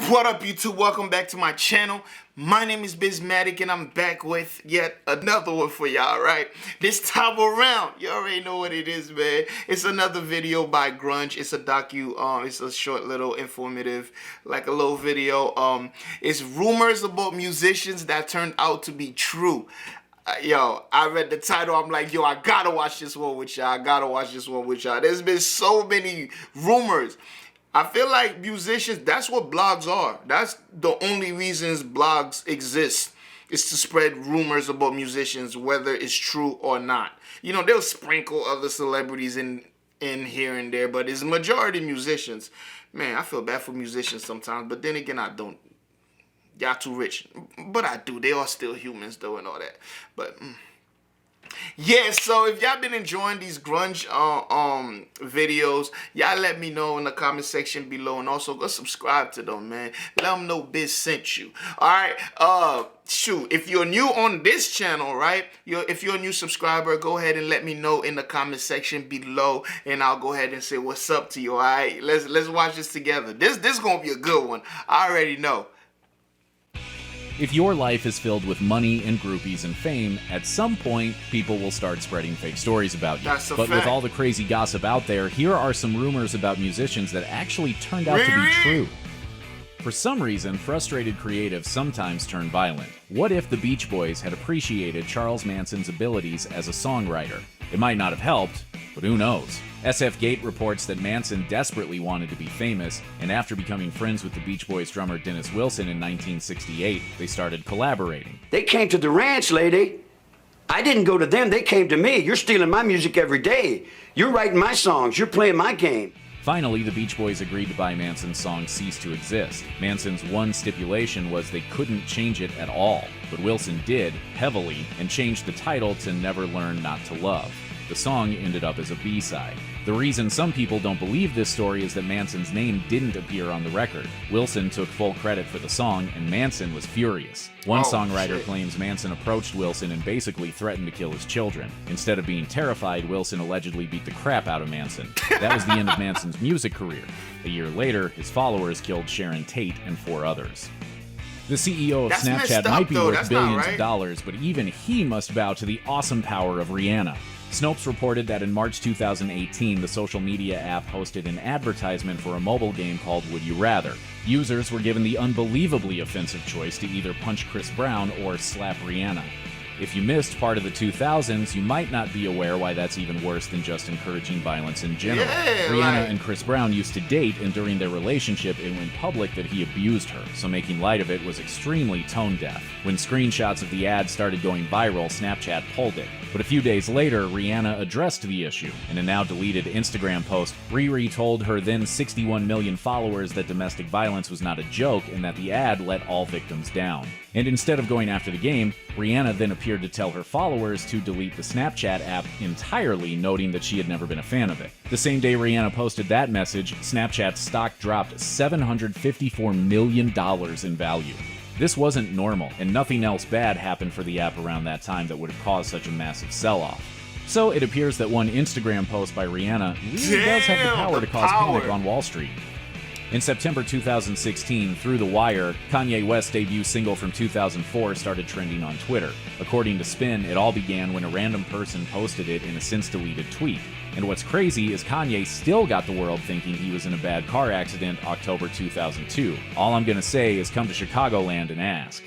What up, YouTube? Welcome back to my channel. My name is BizMatik, and I'm back with yet another one for y'all, right? This time around, you already know what it is, man. It's another video by Grunge. It's a it's a short little informative, like a little video. It's rumors about musicians that turned out to be true. Yo, I read the title. I'm like, yo, I gotta watch this one with y'all. There's been so many rumors. I feel like musicians, that's what blogs are. That's the only reasons blogs exist, is to spread rumors about musicians, whether it's true or not. You know, they'll sprinkle other celebrities in here and there, but it's majority musicians. Man, I feel bad for musicians sometimes, but then again, I don't. Y'all too rich. But I do. They are still humans, though, and all that. But yeah, so if y'all been enjoying these grunge videos, y'all let me know in the comment section below, and also go subscribe to them, man. Let them know Biz sent you. All right, shoot, if you're new on this channel, right, if you're a new subscriber, go ahead and let me know in the comment section below, and I'll go ahead and say what's up to you. All right, let's watch this together. This gonna be a good one. I already know. If your life is filled with money and groupies and fame, at some point, people will start spreading fake stories about you. That's a but fact. With all the crazy gossip out there, here are some rumors about musicians that actually turned out to be true. For some reason, frustrated creatives sometimes turn violent. What if the Beach Boys had appreciated Charles Manson's abilities as a songwriter? It might not have helped, but who knows? SF Gate reports that Manson desperately wanted to be famous, and after becoming friends with the Beach Boys drummer Dennis Wilson in 1968, they started collaborating. They came to the ranch, lady. I didn't go to them, they came to me. You're stealing my music every day. You're writing my songs, you're playing my game. Finally, the Beach Boys agreed to buy Manson's song Cease to Exist. Manson's one stipulation was they couldn't change it at all, but Wilson did, heavily, and changed the title to Never Learn Not to Love. The song ended up as a B-side. The reason some people don't believe this story is that Manson's name didn't appear on the record. Wilson took full credit for the song, and Manson was furious. One songwriter claims Manson approached Wilson and basically threatened to kill his children. Instead of being terrified, Wilson allegedly beat the crap out of Manson. That was the end of Manson's music career. A year later, his followers killed Sharon Tate and 4 others. The CEO of Snapchat might be worth billions of dollars, but even he must bow to the awesome power of Rihanna. Snopes reported that in March 2018, the social media app hosted an advertisement for a mobile game called Would You Rather. Users were given the unbelievably offensive choice to either punch Chris Brown or slap Rihanna. If you missed part of the 2000s, you might not be aware why that's even worse than just encouraging violence in general. Rihanna and Chris Brown used to date, and during their relationship, it went public that he abused her, so making light of it was extremely tone-deaf. When screenshots of the ad started going viral, Snapchat pulled it. But a few days later, Rihanna addressed the issue. In a now-deleted Instagram post, Riri told her then 61 million followers that domestic violence was not a joke and that the ad let all victims down. And instead of going after the game, Rihanna then appeared to tell her followers to delete the Snapchat app entirely, noting that she had never been a fan of it. The same day Rihanna posted that message, Snapchat's stock dropped $754 million in value. This wasn't normal, and nothing else bad happened for the app around that time that would have caused such a massive sell-off. So it appears that one Instagram post by Rihanna really does have the power to cause panic on Wall Street. In September 2016, Through the Wire, Kanye West's debut single from 2004 started trending on Twitter. According to Spin, it all began when a random person posted it in a since-deleted tweet. And what's crazy is Kanye still got the world thinking he was in a bad car accident October 2002. All I'm gonna say is come to Chicagoland and ask.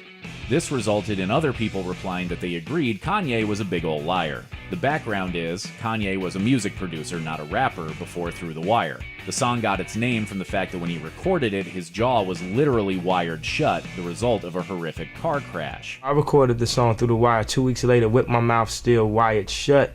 This resulted in other people replying that they agreed Kanye was a big ol' liar. The background is, Kanye was a music producer, not a rapper, before Through the Wire. The song got its name from the fact that when he recorded it, his jaw was literally wired shut, the result of a horrific car crash. I recorded the song Through the Wire 2 weeks later with my mouth still wired shut.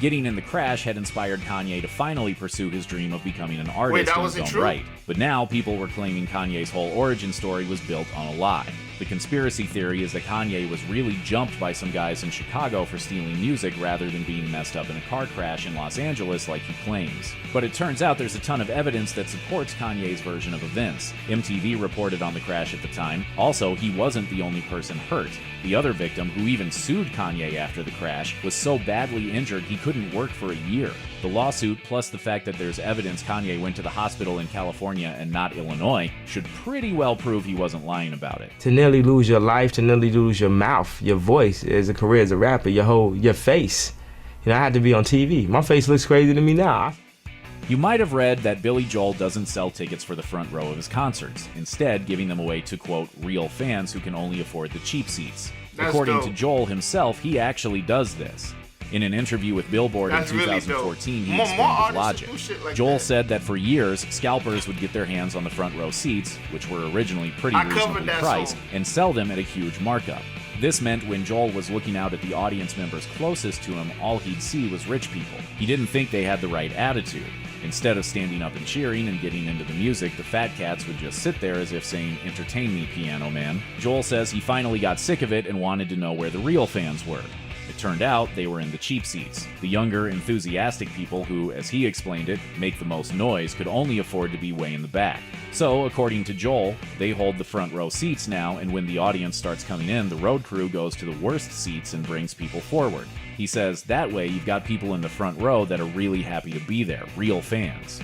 Getting in the crash had inspired Kanye to finally pursue his dream of becoming an artist in his own right. But now people were claiming Kanye's whole origin story was built on a lie. The conspiracy theory is that Kanye was really jumped by some guys in Chicago for stealing music rather than being messed up in a car crash in Los Angeles like he claims. But it turns out there's a ton of evidence that supports Kanye's version of events. MTV reported on the crash at the time. Also, he wasn't the only person hurt. The other victim, who even sued Kanye after the crash, was so badly injured he couldn't work for a year. The The lawsuit, plus the fact that there's evidence Kanye went to the hospital in California and not Illinois, should pretty well prove he wasn't lying about it. To nearly lose your life, to nearly lose your mouth, your voice as a career as a rapper, your face. You know, I had to be on TV. My face looks crazy to me now. You might have read that Billy Joel doesn't sell tickets for the front row of his concerts, instead giving them away to, quote, real fans who can only afford the cheap seats. That's According dope. to Joel himself, he actually does this. In an interview with Billboard That's in really 2014, dope. he More explained his artists logic. do shit like Joel that. said that for years, scalpers would get their hands on the front row seats, which were originally pretty I covered reasonably that priced, song. and sell them at a huge markup. This meant when Joel was looking out at the audience members closest to him, all he'd see was rich people. He didn't think they had the right attitude. Instead of standing up and cheering and getting into the music, the fat cats would just sit there as if saying, "Entertain me, piano man." Joel says he finally got sick of it and wanted to know where the real fans were. It turned out they were in the cheap seats. The younger, enthusiastic people who, as he explained it, make the most noise could only afford to be way in the back. So, according to Joel, they hold the front row seats now, and when the audience starts coming in, the road crew goes to the worst seats and brings people forward. He says that way you've got people in the front row that are really happy to be there, real fans.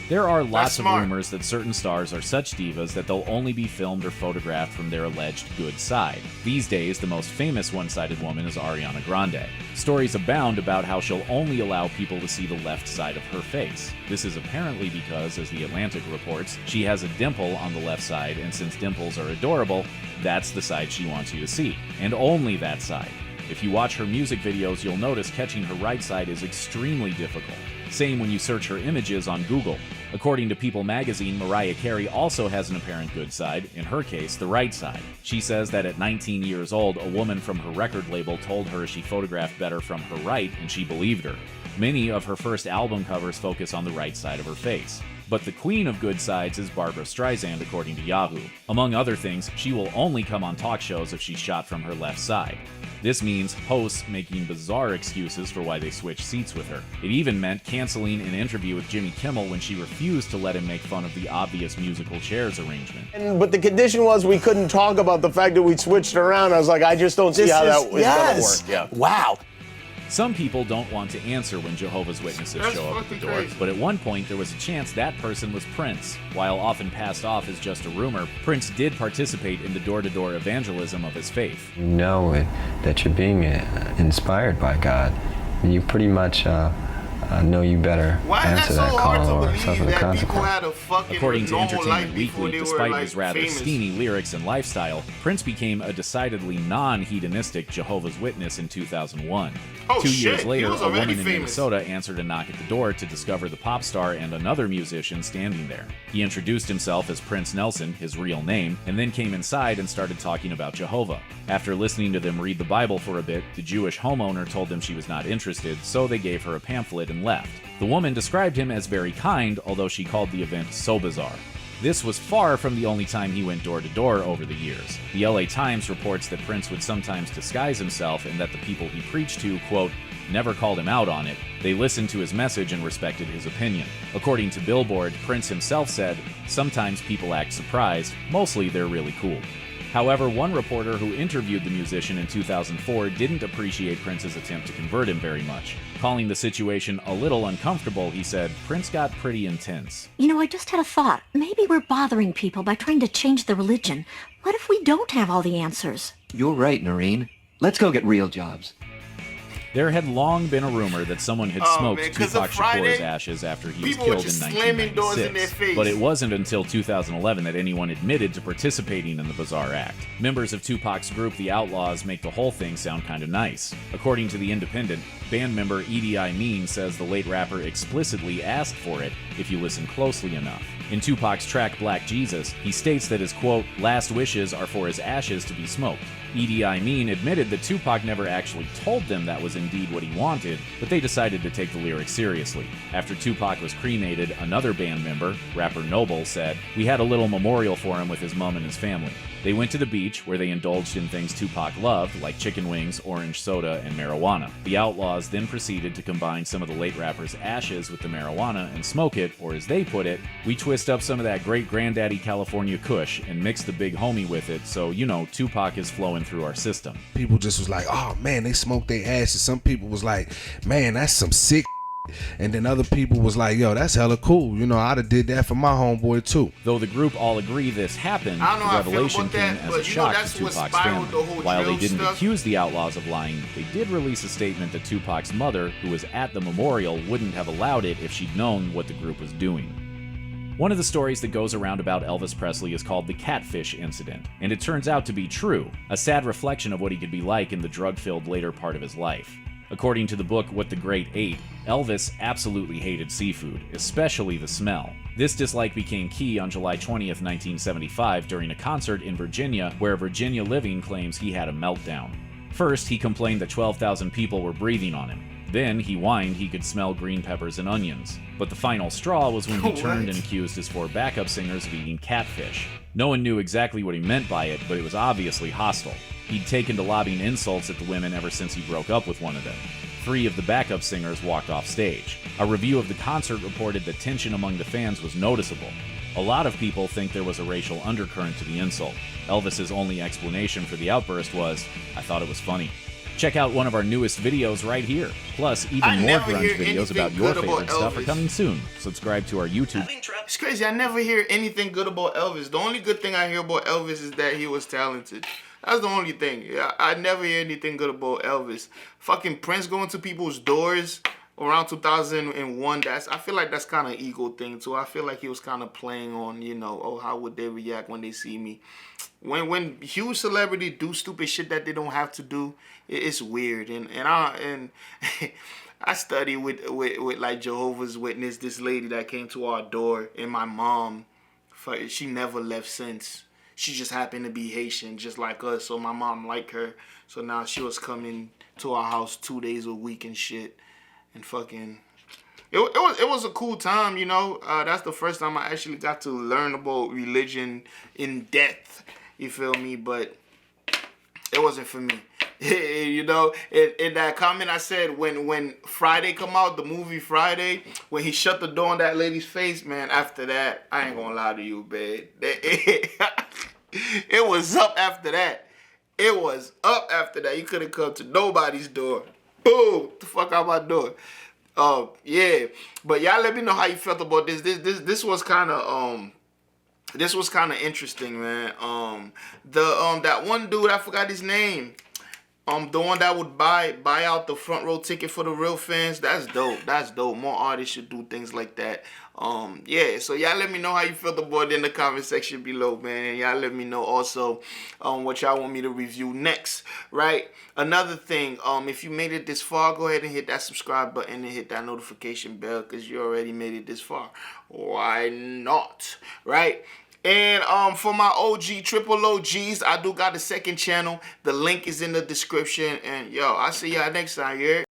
There are lots of smart. rumors that certain stars are such divas that they'll only be filmed or photographed from their alleged good side. These days, the most famous one-sided woman is Ariana Grande. Stories abound about how she'll only allow people to see the left side of her face. This is apparently because, as The Atlantic reports, she has a dimple on the left side, and since dimples are adorable, that's the side she wants you to see. And only that side. If you watch her music videos, you'll notice catching her right side is extremely difficult. Same when you search her images on Google. According to People magazine, Mariah Carey also has an apparent good side, in her case, the right side. She says that at 19 years old, a woman from her record label told her she photographed better from her right, and she believed her. Many of her first album covers focus on the right side of her face. But the queen of good sides is Barbra Streisand, according to Yahoo. Among other things, she will only come on talk shows if she's shot from her left side. This means hosts making bizarre excuses for why they switched seats with her. It even meant canceling an interview with Jimmy Kimmel when she refused to let him make fun of the obvious musical chairs arrangement. But the condition was we couldn't talk about the fact that we switched around. I was like, I just don't see how that was going to work. Yeah. Wow. Some people don't want to answer when Jehovah's Witnesses That's show up at the fucking door, crazy. but at one point there was a chance that person was Prince. While often passed off as just a rumor, Prince did participate in the door-to-door evangelism of his faith. You know that you're being inspired by God. You pretty much know you better Why is that answer so that hard call to or believe suffer the that people consequence. had a fucking According to normal life Entertainment before Weekly, they were, despite like, his rather famous? steamy lyrics and lifestyle, Prince became a decidedly non-hedonistic Jehovah's Witness in 2001. Oh, 2 shit, years he later, was a woman already in famous. Minnesota answered a knock at the door to discover the pop star and another musician standing there. He introduced himself as Prince Nelson, his real name, and then came inside and started talking about Jehovah. After listening to them read the Bible for a bit, the Jewish homeowner told them she was not interested, so they gave her a pamphlet and left. The woman described him as very kind, although she called the event so bizarre. This was far from the only time he went door to door over the years. The LA Times reports that Prince would sometimes disguise himself and that the people he preached to, quote, never called him out on it. They listened to his message and respected his opinion. According to Billboard, Prince himself said, "Sometimes people act surprised, mostly they're really cool." However, one reporter who interviewed the musician in 2004 didn't appreciate Prince's attempt to convert him very much. Calling the situation a little uncomfortable, he said, "Prince got pretty intense." You know, I just had a thought. Maybe we're bothering people by trying to change the religion. What if we don't have all the answers? You're right, Noreen. Let's go get real jobs. There had long been a rumor that someone had Oh, smoked man, 'cause Tupac of Friday, Shakur's ashes after he was people were killed in just slamming doors in their 1996. face. But it wasn't until 2011 that anyone admitted to participating in the bizarre act. Members of Tupac's group, The Outlaws, make the whole thing sound kind of nice. According to The Independent, band member Edie Amin says the late rapper explicitly asked for it if you listen closely enough. In Tupac's track Black Jesus, he states that his, quote, last wishes are for his ashes to be smoked. Edie Amin admitted that Tupac never actually told them that was indeed what he wanted, but they decided to take the lyrics seriously. After Tupac was cremated, another band member, rapper Noble, said, "We had a little memorial for him with his mom and his family. They went to the beach, where they indulged in things Tupac loved, like chicken wings, orange soda, and marijuana. The Outlaws then proceeded to combine some of the late rapper's ashes with the marijuana and smoke it, or as they put it, we twist up some of that great granddaddy California kush and mix the big homie with it, so, you know, Tupac is flowing through our system." People just was like, oh man, they smoked their ashes. Some people was like, man, that's some sick. And then other people was like, yo, that's hella cool. You know, I'd have did that for my homeboy too. Though the group all agree this happened, I don't know the how I feel revelation about came that, as but a shock that's to what Tupac's spiraled family. the whole While they drill didn't stuff. accuse the Outlaws of lying, they did release a statement that Tupac's mother, who was at the memorial, wouldn't have allowed it if she'd known what the group was doing. One of the stories that goes around about Elvis Presley is called the Catfish Incident, and it turns out to be true, a sad reflection of what he could be like in the drug-filled later part of his life. According to the book What the Great Ate, Elvis absolutely hated seafood, especially the smell. This dislike became key on July 20th, 1975, during a concert in Virginia where Virginia Living claims he had a meltdown. First, he complained that 12,000 people were breathing on him. Then he whined he could smell green peppers and onions. But the final straw was when he turned and accused his 4 backup singers of eating catfish. No one knew exactly what he meant by it, but it was obviously hostile. He'd taken to lobbing insults at the women ever since he broke up with one of them. 3 of the backup singers walked off stage. A review of the concert reported that tension among the fans was noticeable. A lot of people think there was a racial undercurrent to the insult. Elvis's only explanation for the outburst was, "I thought it was funny." Check out one of our newest videos right here. Plus, even more grunge videos about your favorite stuff are coming soon. Subscribe to our YouTube. It's crazy. I never hear anything good about Elvis. The only good thing I hear about Elvis is that he was talented. That's the only thing. I never hear anything good about Elvis. Fucking Prince going to people's doors around 2001. I feel like that's kind of ego thing too. I feel like he was kind of playing on, you know, oh, how would they react when they see me? When huge celebrity do stupid shit that they don't have to do, it's weird. And I study with like Jehovah's Witness, this lady that came to our door, and my mom, she never left since. She just happened to be Haitian, just like us. So my mom liked her. So now she was coming to our house 2 days a week and shit. And fucking, it was a cool time, you know. That's the first time I actually got to learn about religion in depth. You feel me? But it wasn't for me. You know, in that comment I said when Friday come out, the movie Friday, when he shut the door on that lady's face, man, after that, I ain't gonna lie to you, babe. It was up after that. It was up after that. You couldn't come to nobody's door. Boom, the fuck out my door. Yeah. But y'all let me know how you felt about this. This was kind of interesting, man. That one dude, I forgot his name. The one that would buy out the front row ticket for the real fans. That's dope. That's dope. More artists should do things like that. Yeah, so y'all let me know how you felt about it in the comment section below, man. And y'all let me know also what y'all want me to review next, right? Another thing, if you made it this far, go ahead and hit that subscribe button and hit that notification bell because you already made it this far. Why not, right? And for my triple OGs, I do got a second channel. The link is in the description. And yo, I'll see y'all next time, yeah?